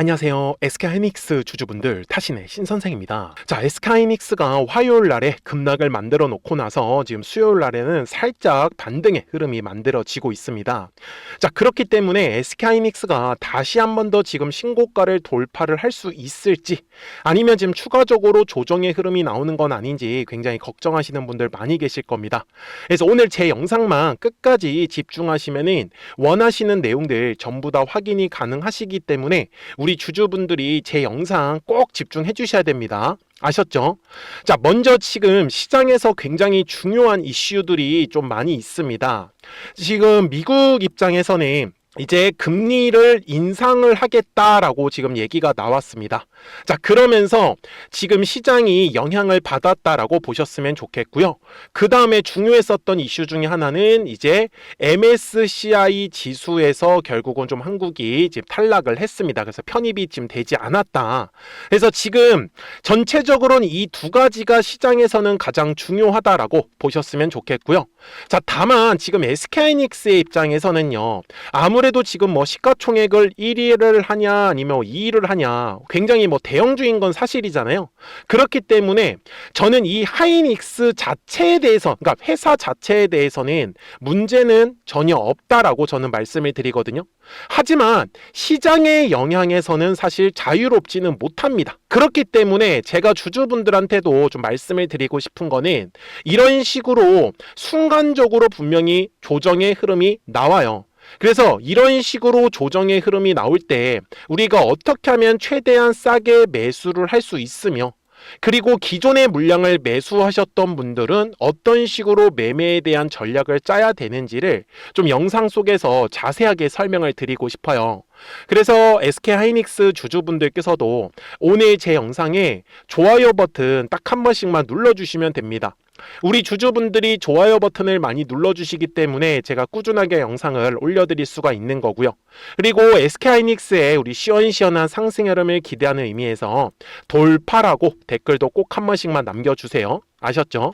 안녕하세요. SK하이닉스 주주분들, 타신의 신선생입니다. 자, SK하이닉스가 화요일 날에 급락을 만들어 놓고 나서 지금 수요일 날에는 살짝 반등의 흐름이 만들어지고 있습니다. 자, 그렇기 때문에 SK하이닉스가 다시 한 번 더 지금 신고가를 돌파를 할 수 있을지, 아니면 지금 추가적으로 조정의 흐름이 나오는 건 아닌지 굉장히 걱정하시는 분들 많이 계실 겁니다. 그래서 오늘 제 영상만 끝까지 집중하시면은 원하시는 내용들 전부 다 확인이 가능하시기 때문에 우리 주주분들이 제 영상 꼭 집중해 주셔야 됩니다. 아셨죠? 자, 먼저 지금 시장에서 굉장히 중요한 이슈들이 좀 많이 있습니다. 지금 미국 입장에서는 이제 금리를 인상을 하겠다라고 지금 얘기가 나왔습니다. 자, 그러면서 지금 시장이 영향을 받았다라고 보셨으면 좋겠고요. 그 다음에 중요했었던 이슈 중에 하나는 이제 MSCI 지수에서 결국은 좀 한국이 지금 탈락을 했습니다. 그래서 편입이 지금 되지 않았다. 그래서 지금 전체적으로는 이 두 가지가 시장에서는 가장 중요하다라고 보셨으면 좋겠고요. 자, 다만 지금 SK하이닉스의 입장에서는요, 아무래도 지금 뭐 시가총액을 1위를 하냐 아니면 2위를 하냐, 굉장히 뭐 대형주인 건 사실이잖아요. 그렇기 때문에 저는 이 하이닉스 자체에 대해서, 그러니까 회사 자체에 대해서는 문제는 전혀 없다라고 저는 말씀을 드리거든요. 하지만 시장의 영향에서는 사실 자유롭지는 못합니다. 그렇기 때문에 제가 주주분들한테도 좀 말씀을 드리고 싶은 거는, 이런 식으로 순간적으로 분명히 조정의 흐름이 나와요. 그래서 이런 식으로 조정의 흐름이 나올 때 우리가 어떻게 하면 최대한 싸게 매수를 할 수 있으며, 그리고 기존의 물량을 매수하셨던 분들은 어떤 식으로 매매에 대한 전략을 짜야 되는지를 좀 영상 속에서 자세하게 설명을 드리고 싶어요. 그래서 SK하이닉스 주주분들께서도 오늘 제 영상에 좋아요 버튼 딱 한 번씩만 눌러주시면 됩니다. 우리 주주분들이 좋아요 버튼을 많이 눌러주시기 때문에 제가 꾸준하게 영상을 올려드릴 수가 있는 거고요. 그리고 SK하이닉스의 우리 시원시원한 상승 흐름을 기대하는 의미에서 돌파라고 댓글도 꼭 한 번씩만 남겨주세요. 아셨죠?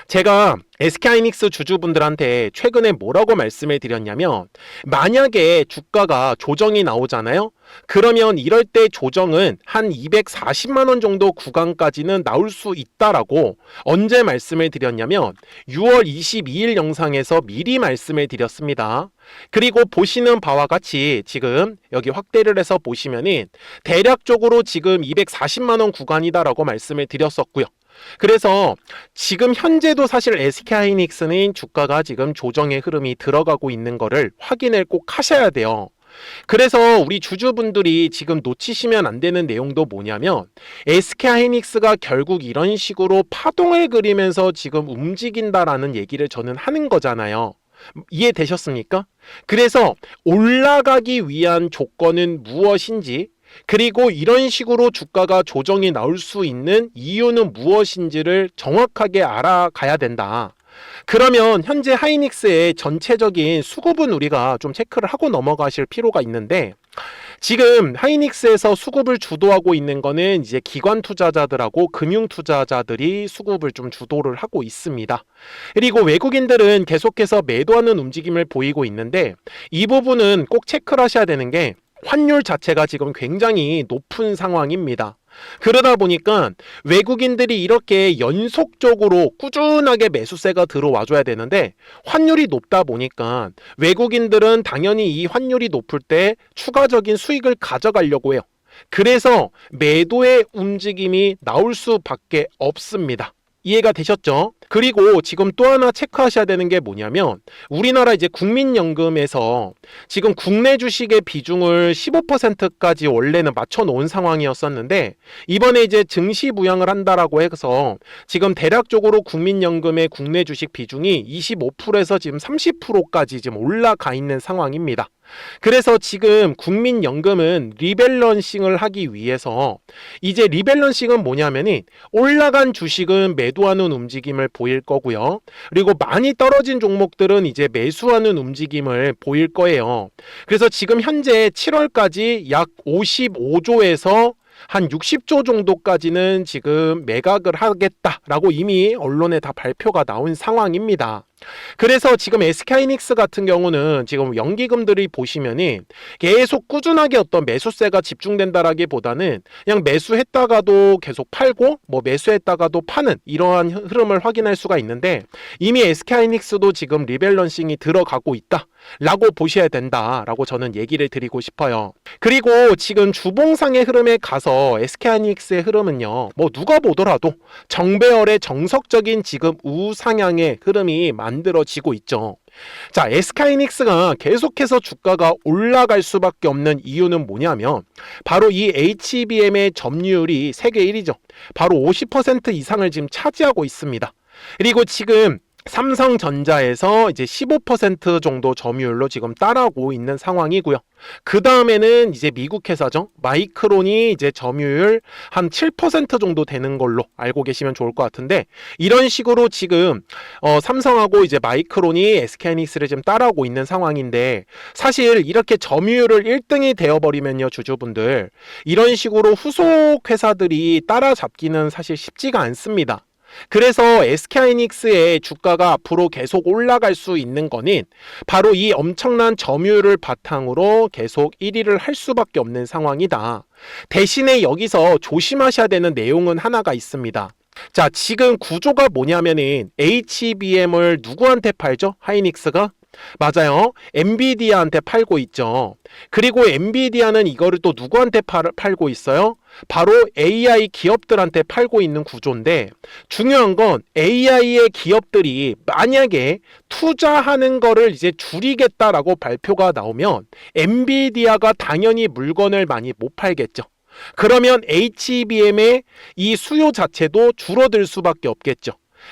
제가 SK하이닉스 주주분들한테 최근에 뭐라고 말씀을 드렸냐면, 만약에 주가가 조정이 나오잖아요. 그러면 이럴 때 조정은 한 240만 원 정도 구간까지는 나올 수 있다라고 언제 말씀을 드렸냐면 6월 22일 영상에서 미리 말씀을 드렸습니다. 그리고 보시는 바와 같이 지금 여기 확대를 해서 보시면은 대략적으로 지금 240만 원 구간이다라고 말씀을 드렸었고요. 그래서 지금 현재도 사실 SK하이닉스는 주가가 지금 조정의 흐름이 들어가고 있는 거를 확인을 꼭 하셔야 돼요. 그래서 우리 주주분들이 지금 놓치시면 안 되는 내용도 뭐냐면, SK하이닉스가 결국 이런 식으로 파동을 그리면서 지금 움직인다라는 얘기를 저는 하는 거잖아요. 이해되셨습니까? 그래서 올라가기 위한 조건은 무엇인지, 그리고 이런 식으로 주가가 조정이 나올 수 있는 이유는 무엇인지를 정확하게 알아가야 된다. 그러면 현재 하이닉스의 전체적인 수급은 우리가 좀 체크를 하고 넘어가실 필요가 있는데, 지금 하이닉스에서 수급을 주도하고 있는 거는 이제 기관 투자자들하고 금융 투자자들이 수급을 좀 주도를 하고 있습니다. 그리고 외국인들은 계속해서 매도하는 움직임을 보이고 있는데, 이 부분은 꼭 체크를 하셔야 되는 게, 환율 자체가 지금 굉장히 높은 상황입니다. 그러다 보니까 외국인들이 이렇게 연속적으로 꾸준하게 매수세가 들어와줘야 되는데, 환율이 높다 보니까 외국인들은 당연히 이 환율이 높을 때 추가적인 수익을 가져가려고 해요. 그래서 매도의 움직임이 나올 수밖에 없습니다. 이해가 되셨죠? 그리고 지금 또 하나 체크하셔야 되는 게 뭐냐면, 우리나라 이제 국민연금에서 지금 국내 주식의 비중을 15%까지 원래는 맞춰 놓은 상황이었었는데, 이번에 이제 증시 부양을 한다라고 해서 지금 대략적으로 국민연금의 국내 주식 비중이 25%에서 지금 30%까지 지금 올라가 있는 상황입니다. 그래서 지금 국민연금은 리밸런싱을 하기 위해서, 이제 리밸런싱은 뭐냐면은 올라간 주식은 매도하는 움직임을 보일 거고요. 그리고 많이 떨어진 종목들은 이제 매수하는 움직임을 보일 거예요. 그래서 지금 현재 7월까지 약 55조에서 한 60조 정도까지는 지금 매각을 하겠다라고 이미 언론에 다 발표가 나온 상황입니다. 그래서 지금 SK하이닉스 같은 경우는 지금 연기금들이 보시면은 계속 꾸준하게 어떤 매수세가 집중된다라기보다는 그냥 매수했다가도 계속 팔고 뭐 매수했다가도 파는 이러한 흐름을 확인할 수가 있는데, 이미 SK하이닉스도 지금 리밸런싱이 들어가고 있다 라고 보셔야 된다라고 저는 얘기를 드리고 싶어요. 그리고 지금 주봉상의 흐름에 가서 SK하이닉스의 흐름은요, 뭐 누가 보더라도 정배열의 정석적인 지금 우상향의 흐름이 만들어지고 있죠. 자, SK하이닉스가 계속해서 주가가 올라갈 수밖에 없는 이유는 뭐냐면 바로 이 HBM의 점유율이 세계 1위죠. 바로 50% 이상을 지금 차지하고 있습니다. 그리고 지금 삼성전자에서 이제 15% 정도 점유율로 지금 따라오고 있는 상황이고요. 그 다음에는 이제 미국 회사죠. 마이크론이 이제 점유율 한 7% 정도 되는 걸로 알고 계시면 좋을 것 같은데, 이런 식으로 지금 삼성하고 이제 마이크론이 SK하이닉스를 지금 따라오고 있는 상황인데, 사실 이렇게 점유율을 1등이 되어버리면요, 주주분들, 이런 식으로 후속 회사들이 따라잡기는 사실 쉽지가 않습니다. 그래서 SK하이닉스의 주가가 앞으로 계속 올라갈 수 있는 거는 바로 이 엄청난 점유율을 바탕으로 계속 1위를 할 수밖에 없는 상황이다. 대신에 여기서 조심하셔야 되는 내용은 하나가 있습니다. 자, 지금 구조가 뭐냐면은 HBM을 누구한테 팔죠? 하이닉스가? 맞아요. 엔비디아한테 팔고 있죠. 그리고 엔비디아는 이거를 또 누구한테 팔고 있어요? 바로 AI 기업들한테 팔고 있는 구조인데, 중요한 건 AI의 기업들이 만약에 투자하는 거를 이제 줄이겠다라고 발표가 나오면 엔비디아가 당연히 물건을 많이 못 팔겠죠. 그러면 HBM의 이 수요 자체도 줄어들 수밖에 없겠죠.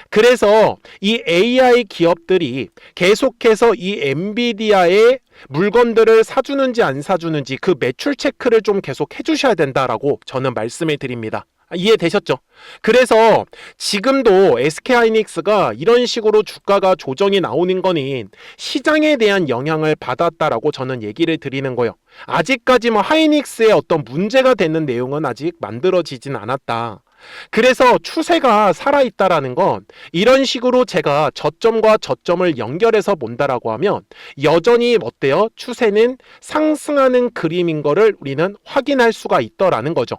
그래서 이 AI 기업들이 계속해서 이 엔비디아의 물건들을 사주는지 안 사주는지 그 매출 체크를 좀 계속 해주셔야 된다라고 저는 말씀을 드립니다. 이해되셨죠? 그래서 지금도 SK하이닉스가 이런 식으로 주가가 조정이 나오는 거는 시장에 대한 영향을 받았다라고 저는 얘기를 드리는 거예요. 아직까지 뭐 하이닉스에 어떤 문제가 되는 내용은 아직 만들어지진 않았다. 그래서 추세가 살아있다라는 건 이런 식으로 제가 저점과 저점을 연결해서 본다라고 하면 여전히 어때요? 추세는 상승하는 그림인 거를 우리는 확인할 수가 있더라는 거죠.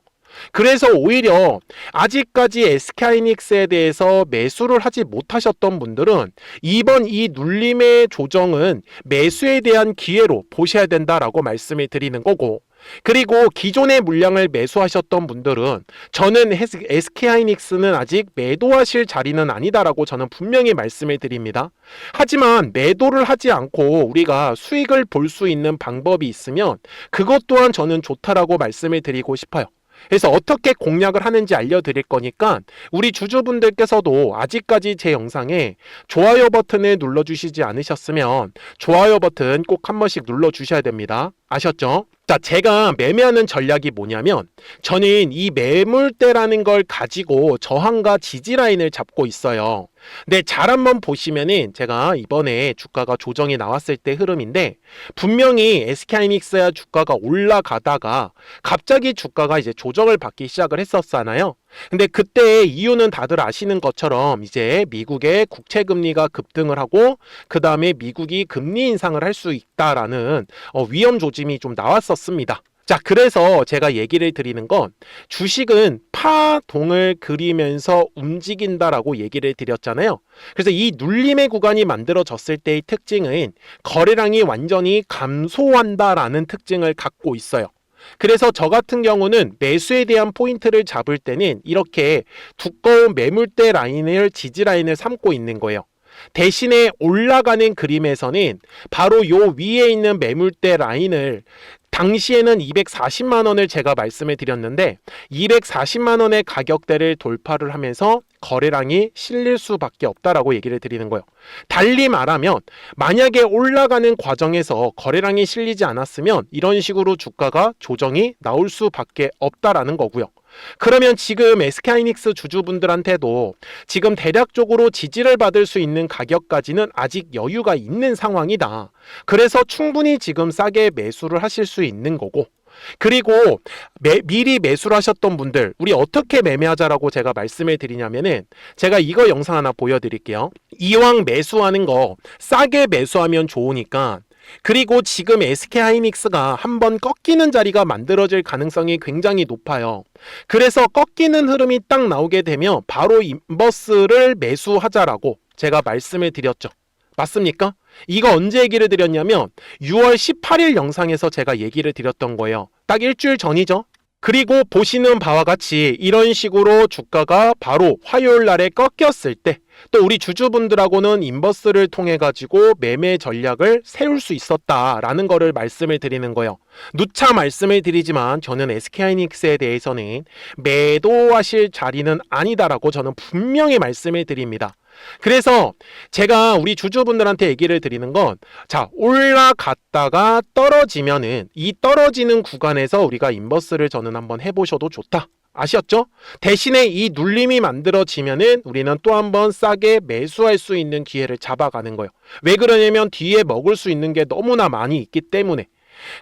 그래서 오히려 아직까지 SK하이닉스에 대해서 매수를 하지 못하셨던 분들은 이번 이 눌림의 조정은 매수에 대한 기회로 보셔야 된다라고 말씀을 드리는 거고, 그리고 기존의 물량을 매수하셨던 분들은 저는 SK하이닉스는 아직 매도하실 자리는 아니다라고 저는 분명히 말씀을 드립니다. 하지만 매도를 하지 않고 우리가 수익을 볼 수 있는 방법이 있으면 그것 또한 저는 좋다라고 말씀을 드리고 싶어요. 그래서 어떻게 공략을 하는지 알려드릴 거니까 우리 주주분들께서도 아직까지 제 영상에 좋아요 버튼을 눌러주시지 않으셨으면 좋아요 버튼 꼭 한 번씩 눌러주셔야 됩니다. 아셨죠? 자, 제가 매매하는 전략이 뭐냐면 저는 이 매물대라는 걸 가지고 저항과 지지 라인을 잡고 있어요. 근데 잘 한번 보시면은 제가 이번에 주가가 조정이 나왔을 때 흐름인데, 분명히 SK하이닉스야 주가가 올라가다가 갑자기 주가가 이제 조정을 받기 시작을 했었잖아요. 근데 그때 이유는 다들 아시는 것처럼 이제 미국의 국채 금리가 급등을 하고 그 다음에 미국이 금리 인상을 할 수 있다라는 위험 조짐이 좀 나왔었습니다. 자, 그래서 제가 얘기를 드리는 건 주식은 파동을 그리면서 움직인다라고 얘기를 드렸잖아요. 그래서 이 눌림의 구간이 만들어졌을 때의 특징은 거래량이 완전히 감소한다라는 특징을 갖고 있어요. 그래서 저 같은 경우는 매수에 대한 포인트를 잡을 때는 이렇게 두꺼운 매물대 라인을 지지 라인을 삼고 있는 거예요. 대신에 올라가는 그림에서는 바로 요 위에 있는 매물대 라인을 당시에는 240만 원을 제가 말씀을 드렸는데 240만 원의 가격대를 돌파를 하면서 거래량이 실릴 수밖에 없다라고 얘기를 드리는 거예요. 달리 말하면 만약에 올라가는 과정에서 거래량이 실리지 않았으면 이런 식으로 주가가 조정이 나올 수밖에 없다라는 거고요. 그러면 지금 SK하이닉스 주주분들한테도 지금 대략적으로 지지를 받을 수 있는 가격까지는 아직 여유가 있는 상황이다. 그래서 충분히 지금 싸게 매수를 하실 수 있는 거고, 그리고 미리 매수를 하셨던 분들, 우리 어떻게 매매하자라고 제가 말씀을 드리냐면은 제가 이거 영상 하나 보여드릴게요. 이왕 매수하는 거 싸게 매수하면 좋으니까, 그리고 지금 SK하이닉스가 한번 꺾이는 자리가 만들어질 가능성이 굉장히 높아요. 그래서 꺾이는 흐름이 딱 나오게 되면 바로 인버스를 매수하자라고 제가 말씀을 드렸죠. 맞습니까? 이거 언제 얘기를 드렸냐면 6월 18일 영상에서 제가 얘기를 드렸던 거예요. 딱 일주일 전이죠. 그리고 보시는 바와 같이 이런 식으로 주가가 바로 화요일 날에 꺾였을 때 또 우리 주주분들하고는 인버스를 통해 가지고 매매 전략을 세울 수 있었다라는 거를 말씀을 드리는 거예요. 누차 말씀을 드리지만 저는 SK하이닉스에 대해서는 매도하실 자리는 아니다라고 저는 분명히 말씀을 드립니다. 그래서 제가 우리 주주분들한테 얘기를 드리는 건, 자, 올라갔다가 떨어지면은 이 떨어지는 구간에서 우리가 인버스를 저는 한번 해보셔도 좋다. 아셨죠? 대신에 이 눌림이 만들어지면은 우리는 또 한번 싸게 매수할 수 있는 기회를 잡아가는 거예요. 왜 그러냐면 뒤에 먹을 수 있는 게 너무나 많이 있기 때문에.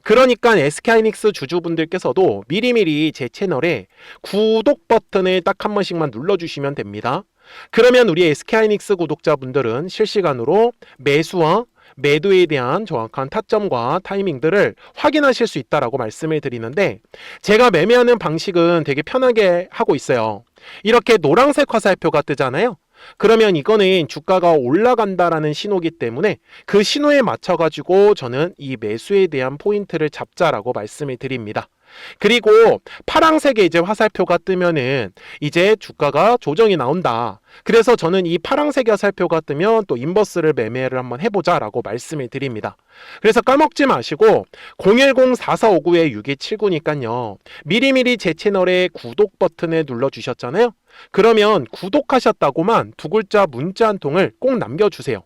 그러니까 SK하이닉스 주주분들께서도 미리미리 제 채널에 구독 버튼을 딱 한 번씩만 눌러주시면 됩니다. 그러면 우리 SK하이닉스 구독자분들은 실시간으로 매수와 매도에 대한 정확한 타점과 타이밍들을 확인하실 수 있다라고 말씀을 드리는데, 제가 매매하는 방식은 되게 편하게 하고 있어요. 이렇게 노란색 화살표가 뜨잖아요. 그러면 이거는 주가가 올라간다라는 신호기 때문에 그 신호에 맞춰 가지고 저는 이 매수에 대한 포인트를 잡자라고 말씀을 드립니다. 그리고 파란색의 이제 화살표가 뜨면은 이제 주가가 조정이 나온다. 그래서 저는 이 파란색 화살표가 뜨면 또 인버스를 매매를 한번 해보자 라고 말씀을 드립니다. 그래서 까먹지 마시고 010-4459-6279니까요. 미리미리 제 채널에 구독 버튼을 눌러주셨잖아요. 그러면 구독하셨다고만 두 글자 문자 한 통을 꼭 남겨주세요.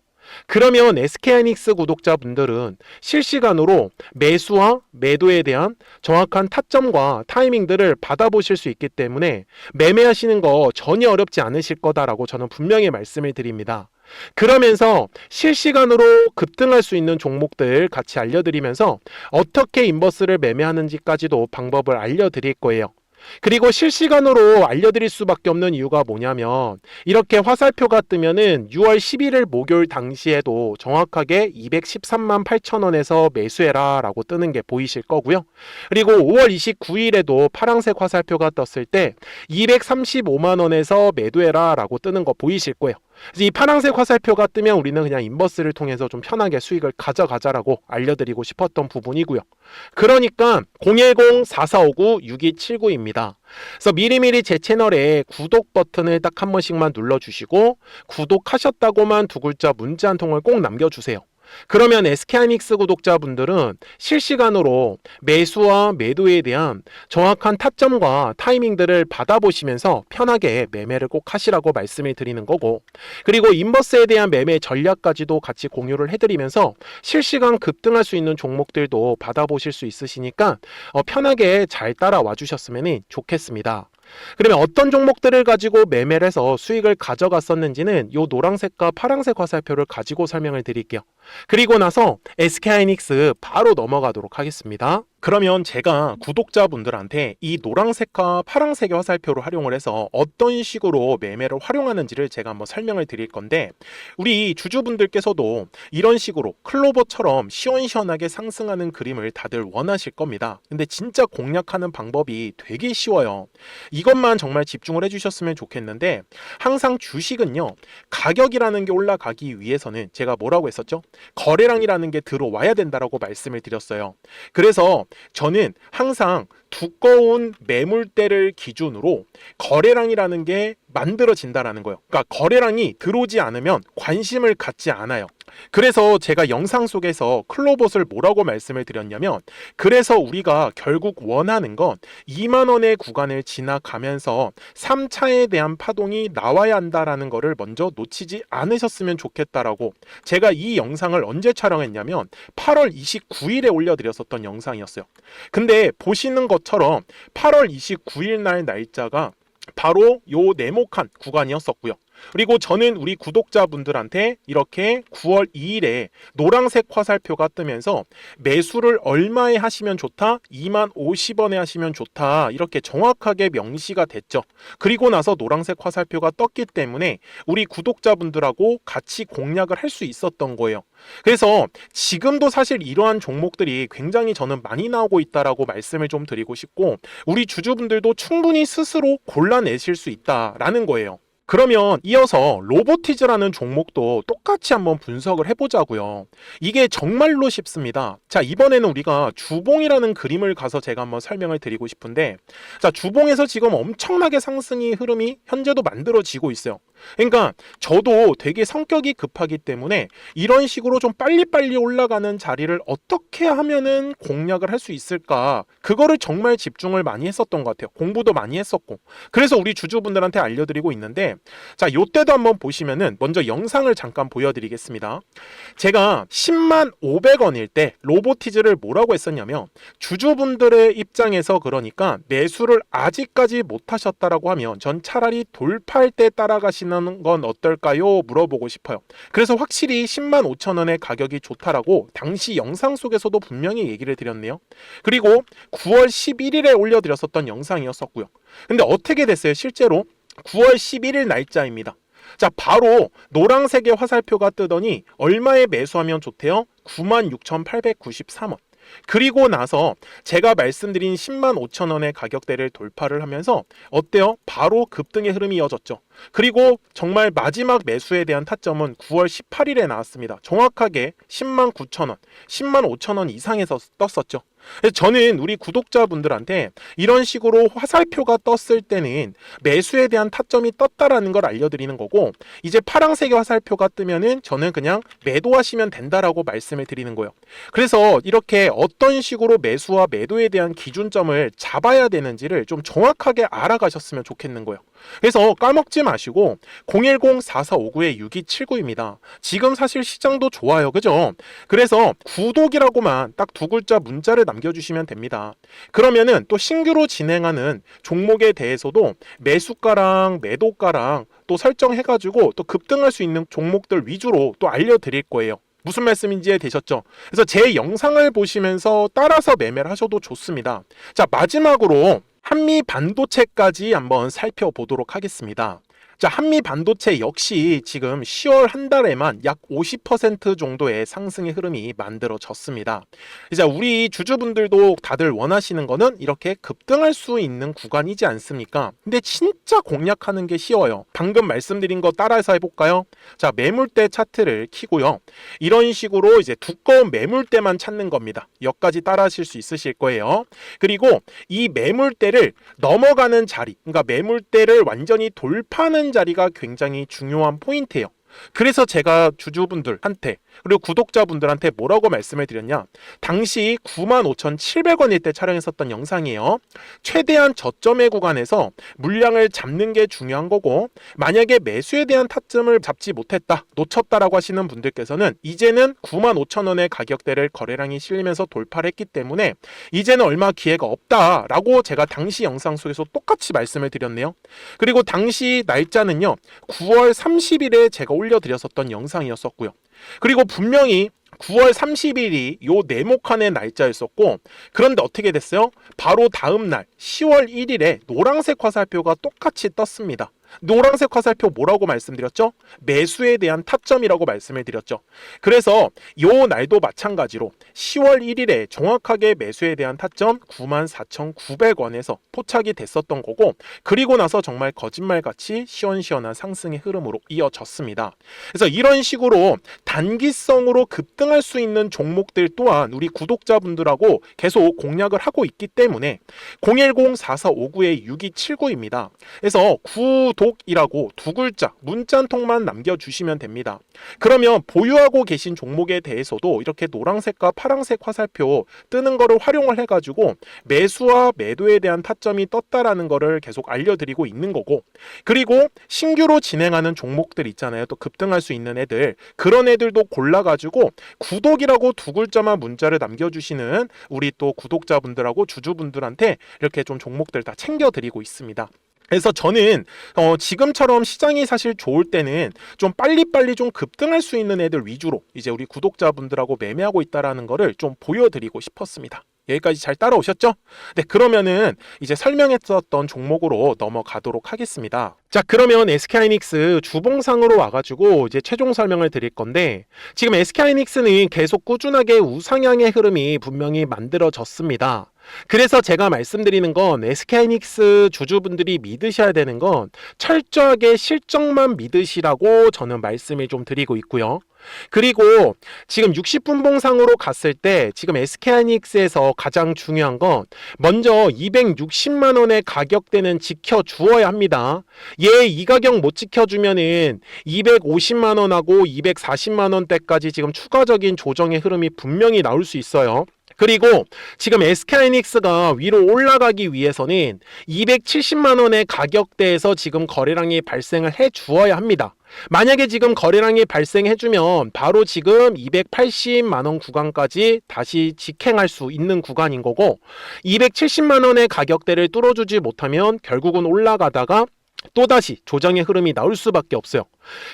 그러면 SK하이닉스 구독자분들은 실시간으로 매수와 매도에 대한 정확한 타점과 타이밍들을 받아보실 수 있기 때문에 매매하시는 거 전혀 어렵지 않으실 거다라고 저는 분명히 말씀을 드립니다. 그러면서 실시간으로 급등할 수 있는 종목들 같이 알려드리면서 어떻게 인버스를 매매하는지까지도 방법을 알려드릴 거예요. 그리고 실시간으로 알려드릴 수밖에 없는 이유가 뭐냐면, 이렇게 화살표가 뜨면은 6월 11일 목요일 당시에도 정확하게 213만 8천 원에서 매수해라 라고 뜨는 게 보이실 거고요. 그리고 5월 29일에도 파란색 화살표가 떴을 때 235만 원에서 매도해라 라고 뜨는 거 보이실 거예요. 이 파란색 화살표가 뜨면 우리는 그냥 인버스를 통해서 좀 편하게 수익을 가져가자라고 알려드리고 싶었던 부분이고요. 그러니까 010-4459-6279입니다. 그래서 미리미리 제 채널에 구독 버튼을 딱 한 번씩만 눌러주시고 구독하셨다고만 두 글자 문자 한 통을 꼭 남겨주세요. 그러면 SK하이닉스 구독자분들은 실시간으로 매수와 매도에 대한 정확한 타점과 타이밍들을 받아보시면서 편하게 매매를 꼭 하시라고 말씀을 드리는 거고, 그리고 인버스에 대한 매매 전략까지도 같이 공유를 해드리면서 실시간 급등할 수 있는 종목들도 받아보실 수 있으시니까 편하게 잘 따라와 주셨으면 좋겠습니다. 그러면 어떤 종목들을 가지고 매매를 해서 수익을 가져갔었는지는 이 노란색과 파란색 화살표를 가지고 설명을 드릴게요. 그리고 나서 SK하이닉스 바로 넘어가도록 하겠습니다. 그러면 제가 구독자분들한테 이 노란색과 파란색의 화살표를 활용을 해서 어떤 식으로 매매를 활용하는지를 제가 한번 설명을 드릴 건데, 우리 주주분들께서도 이런 식으로 클로버처럼 시원시원하게 상승하는 그림을 다들 원하실 겁니다. 근데 진짜 공략하는 방법이 되게 쉬워요. 이것만 정말 집중을 해주셨으면 좋겠는데, 항상 주식은요, 가격이라는 게 올라가기 위해서는 제가 뭐라고 했었죠? 거래량이라는 게 들어와야 된다라고 말씀을 드렸어요. 그래서 저는 항상 두꺼운 매물대를 기준으로 거래량이라는 게 만들어진다라는 거예요. 그러니까 거래량이 들어오지 않으면 관심을 갖지 않아요. 그래서 제가 영상 속에서 클로봇을 뭐라고 말씀을 드렸냐면, 그래서 우리가 결국 원하는 건 2만 원의 구간을 지나가면서 3차에 대한 파동이 나와야 한다라는 거를 먼저 놓치지 않으셨으면 좋겠다라고, 제가 이 영상을 언제 촬영했냐면 8월 29일에 올려드렸었던 영상이었어요. 근데 보시는 것처럼 8월 29일 날 날짜가 바로 요 네모칸 구간이었었고요. 그리고 저는 우리 구독자분들한테 이렇게 9월 2일에 노란색 화살표가 뜨면서 매수를 얼마에 하시면 좋다? 20,050원에 하시면 좋다. 이렇게 정확하게 명시가 됐죠. 그리고 나서 노란색 화살표가 떴기 때문에 우리 구독자분들하고 같이 공략을 할 수 있었던 거예요. 그래서 지금도 사실 이러한 종목들이 굉장히 저는 많이 나오고 있다라고 말씀을 좀 드리고 싶고, 우리 주주분들도 충분히 스스로 골라내실 수 있다라는 거예요. 그러면 이어서 로보티즈라는 종목도 똑같이 한번 분석을 해보자고요. 이게 정말로 쉽습니다. 자, 이번에는 우리가 주봉이라는 그림을 가서 제가 한번 설명을 드리고 싶은데, 자, 주봉에서 지금 엄청나게 상승이 흐름이 현재도 만들어지고 있어요. 그러니까 저도 되게 성격이 급하기 때문에 이런 식으로 좀 빨리빨리 올라가는 자리를 어떻게 하면은 공략을 할 수 있을까, 그거를 정말 집중을 많이 했었던 것 같아요. 공부도 많이 했었고. 그래서 우리 주주분들한테 알려드리고 있는데, 자, 요때도 한번 보시면은 먼저 영상을 잠깐 보여드리겠습니다. 제가 105,000원일 때 로보티즈를 뭐라고 했었냐면, 주주분들의 입장에서 그러니까 매수를 아직까지 못 하셨다라고 하면 전 차라리 돌파할 때 따라가시는 건 어떨까요? 물어보고 싶어요. 그래서 확실히 105,000원의 가격이 좋다라고 당시 영상 속에서도 분명히 얘기를 드렸네요. 그리고 9월 11일에 올려드렸었던 영상이었었고요. 근데 어떻게 됐어요? 실제로 9월 11일 날짜입니다. 자, 바로 노란색의 화살표가 뜨더니 얼마에 매수하면 좋대요? 96,893원. 그리고 나서 제가 말씀드린 105,000원의 가격대를 돌파를 하면서 어때요? 바로 급등의 흐름이 이어졌죠. 그리고 정말 마지막 매수에 대한 타점은 9월 18일에 나왔습니다. 정확하게 109,000원, 105,000원 이상에서 떴었죠. 저는 우리 구독자분들한테 이런 식으로 화살표가 떴을 때는 매수에 대한 타점이 떴다라는 걸 알려드리는 거고, 이제 파란색의 화살표가 뜨면은 저는 그냥 매도하시면 된다라고 말씀을 드리는 거예요. 그래서 이렇게 어떤 식으로 매수와 매도에 대한 기준점을 잡아야 되는지를 좀 정확하게 알아가셨으면 좋겠는 거예요. 그래서 까먹지 마시고 010-4459-6279입니다. 지금 사실 시장도 좋아요. 그죠? 그래서 구독이라고만 딱 두 글자 문자를 남겨주시면 됩니다. 그러면은 또 신규로 진행하는 종목에 대해서도 매수가랑 매도가랑 또 설정해가지고 또 급등할 수 있는 종목들 위주로 또 알려드릴 거예요. 무슨 말씀인지 이해되셨죠? 그래서 제 영상을 보시면서 따라서 매매를 하셔도 좋습니다. 자, 마지막으로 한미 반도체까지 한번 살펴보도록 하겠습니다. 자, 한미 반도체 역시 지금 10월 한 달에만 약 50% 정도의 상승의 흐름이 만들어졌습니다. 이제 우리 주주분들도 다들 원하시는 거는 이렇게 급등할 수 있는 구간이지 않습니까? 근데 진짜 공략하는 게 쉬워요. 방금 말씀드린 거 따라서 해볼까요? 자, 매물대 차트를 키고요. 이런 식으로 이제 두꺼운 매물대만 찾는 겁니다. 여기까지 따라 하실 수 있으실 거예요. 그리고 이 매물대를 넘어가는 자리, 그러니까 매물대를 완전히 돌파하는 자리가 굉장히 중요한 포인트예요. 그래서 제가 주주분들한테 그리고 구독자분들한테 뭐라고 말씀을 드렸냐, 당시 95,700원일 때 촬영했었던 영상이에요. 최대한 저점의 구간에서 물량을 잡는 게 중요한 거고, 만약에 매수에 대한 타점을 잡지 못했다, 놓쳤다라고 하시는 분들께서는 이제는 95,000원의 가격대를 거래량이 실리면서 돌파를 했기 때문에 이제는 얼마 기회가 없다라고 제가 당시 영상 속에서 똑같이 말씀을 드렸네요. 그리고 당시 날짜는요, 9월 30일에 제가 올려드렸었던 영상이었었고요. 그리고 분명히 9월 30일이 요 네모칸의 날짜였었고, 그런데 어떻게 됐어요? 바로 다음 날 10월 1일에 노란색 화살표가 똑같이 떴습니다. 노란색 화살표 뭐라고 말씀드렸죠? 매수에 대한 타점이라고 말씀을 드렸죠. 그래서 요 날도 마찬가지로 10월 1일에 정확하게 매수에 대한 타점 94,900원에서 포착이 됐었던 거고, 그리고 나서 정말 거짓말같이 시원시원한 상승의 흐름으로 이어졌습니다. 그래서 이런 식으로 단기성으로 급등할 수 있는 종목들 또한 우리 구독자분들하고 계속 공략을 하고 있기 때문에 010-4459-6279입니다. 그래서 구독이라고 두 글자 문자 한 통만 남겨주시면 됩니다. 그러면 보유하고 계신 종목에 대해서도 이렇게 노란색과 파란색 화살표 뜨는 거를 활용을 해가지고 매수와 매도에 대한 타점이 떴다라는 거를 계속 알려드리고 있는 거고, 그리고 신규로 진행하는 종목들 있잖아요. 또 급등할 수 있는 애들, 그런 애들도 골라가지고 구독이라고 두 글자만 문자를 남겨주시는 우리 또 구독자분들하고 주주분들한테 이렇게 좀 종목들 다 챙겨드리고 있습니다. 그래서 저는 지금처럼 시장이 사실 좋을 때는 좀 빨리빨리 좀 급등할 수 있는 애들 위주로 이제 우리 구독자분들하고 매매하고 있다라는 거를 좀 보여드리고 싶었습니다. 여기까지 잘 따라오셨죠? 네, 그러면은 이제 설명했었던 종목으로 넘어가도록 하겠습니다. 자, 그러면 SK하이닉스 주봉상으로 와가지고 이제 최종 설명을 드릴 건데, 지금 SK하이닉스는 계속 꾸준하게 우상향의 흐름이 분명히 만들어졌습니다. 그래서 제가 말씀드리는 건 SK하이닉스 주주분들이 믿으셔야 되는 건 철저하게 실적만 믿으시라고 저는 말씀을 좀 드리고 있고요. 그리고 지금 60분봉상으로 갔을 때 지금 SK하이닉스에서 가장 중요한 건 먼저 260만 원의 가격대는 지켜주어야 합니다. 이 가격 못 지켜주면은 250만 원하고 240만 원대까지 지금 추가적인 조정의 흐름이 분명히 나올 수 있어요. 그리고 지금 SK하이닉스가 위로 올라가기 위해서는 270만 원의 가격대에서 지금 거래량이 발생을 해 주어야 합니다. 만약에 지금 거래량이 발생해주면 바로 지금 280만 원 구간까지 다시 직행할 수 있는 구간인 거고, 270만 원의 가격대를 뚫어주지 못하면 결국은 올라가다가 또다시 조정의 흐름이 나올 수밖에 없어요.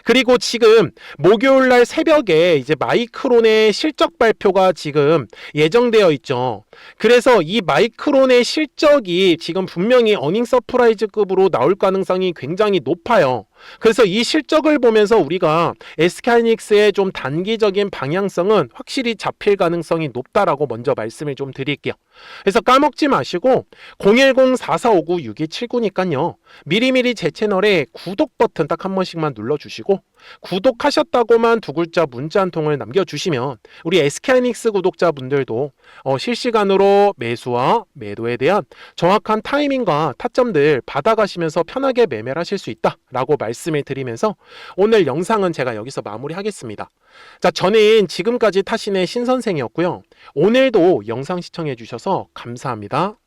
그리고 지금 목요일 날 새벽에 이제 마이크론의 실적 발표가 지금 예정되어 있죠. 그래서 이 마이크론의 실적이 지금 분명히 어닝 서프라이즈급으로 나올 가능성이 굉장히 높아요. 그래서 이 실적을 보면서 우리가 SK하이닉스의 좀 단기적인 방향성은 확실히 잡힐 가능성이 높다라고 먼저 말씀을 좀 드릴게요. 그래서 까먹지 마시고 010-4459-6279니까요. 미리미리 제 채널에 구독 버튼 딱 한 번씩만 눌러주시고, 구독하셨다고만 두 글자 문자 한 통을 남겨주시면 우리 SK하이닉스 구독자분들도 실시간으로 매수와 매도에 대한 정확한 타이밍과 타점들 받아가시면서 편하게 매매를 하실 수 있다라고 말씀을 드리면서 오늘 영상은 제가 여기서 마무리하겠습니다. 자, 저는 지금까지 타신의 신선생이었고요. 오늘도 영상 시청해 주셔서 감사합니다.